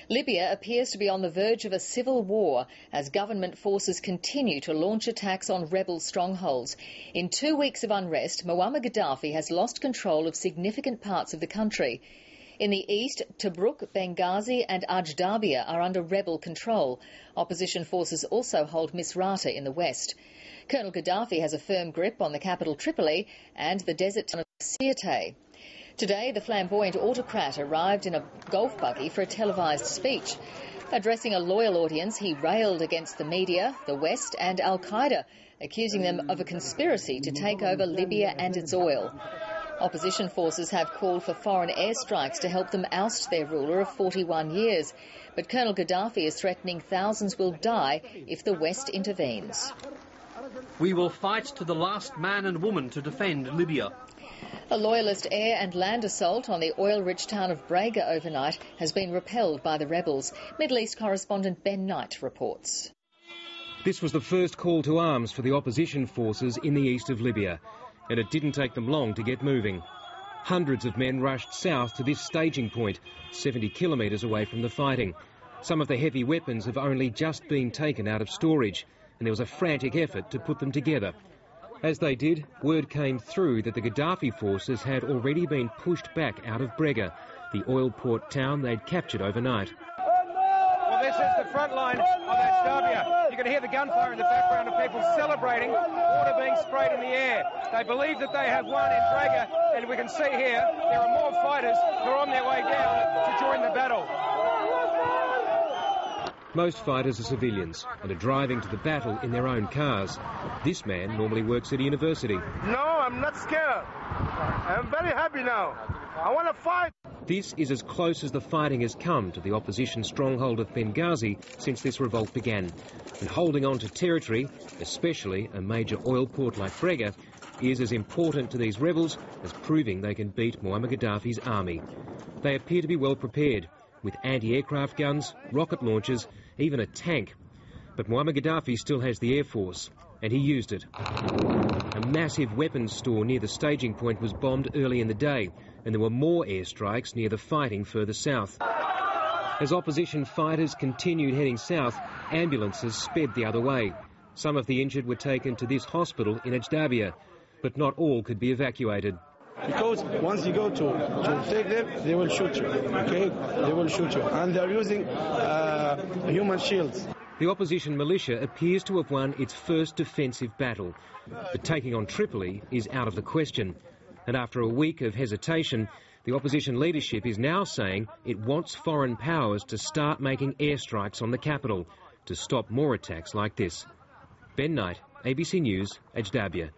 Libya appears to be on the verge of a civil war as government forces continue to launch attacks on rebel strongholds. In 2 weeks of unrest, Muammar Gaddafi has lost control of significant parts of the country. In the east, Tobruk, Benghazi and Ajdabiya are under rebel control. Opposition forces also hold Misrata in the west. Colonel Gaddafi has a firm grip on the capital Tripoli and the desert town of Sirte. Today, the flamboyant autocrat arrived in a golf buggy for a televised speech. Addressing a loyal audience, he railed against the media, the West and Al-Qaeda, accusing them of a conspiracy to take over Libya and its oil. Opposition forces have called for foreign airstrikes to help them oust their ruler of 41 years. But Colonel Gaddafi is threatening thousands will die if the West intervenes. We will fight to the last man and woman to defend Libya. A loyalist air and land assault on the oil-rich town of Brega overnight has been repelled by the rebels. Middle East correspondent Ben Knight reports. This was the first call to arms for the opposition forces in the east of Libya, and it didn't take them long to get moving. Hundreds of men rushed south to this staging point, 70 kilometres away from the fighting. Some of the heavy weapons have only just been taken out of storage, and there was a frantic effort to put them together. As they did, word came through that the Gaddafi forces had already been pushed back out of Brega, the oil port town they'd captured overnight. Well, this is the front line of Ajdabiya. You can hear the gunfire in the background of people celebrating, water being sprayed in the air. They believe that they have won in Brega, and we can see here there are more fighters who are on their way down to join the battle. Most fighters are civilians and are driving to the battle in their own cars. This man normally works at a university. No, I'm not scared. I'm very happy now. I want to fight. This is as close as the fighting has come to the opposition stronghold of Benghazi since this revolt began. And holding on to territory, especially a major oil port like Brega, is as important to these rebels as proving they can beat Muammar Gaddafi's army. They appear to be well prepared, with anti-aircraft guns, rocket launchers, even a tank. But Muammar Gaddafi still has the Air Force, and he used it. A massive weapons store near the staging point was bombed early in the day, and there were more airstrikes near the fighting further south. As opposition fighters continued heading south, ambulances sped the other way. Some of the injured were taken to this hospital in Ajdabiya, but not all could be evacuated. Because once you go to take them, they will shoot you, okay? They will shoot you. And they're using human shields. The opposition militia appears to have won its first defensive battle, but taking on Tripoli is out of the question. And after a week of hesitation, the opposition leadership is now saying it wants foreign powers to start making airstrikes on the capital to stop more attacks like this. Ben Knight, ABC News, Ajdabiya.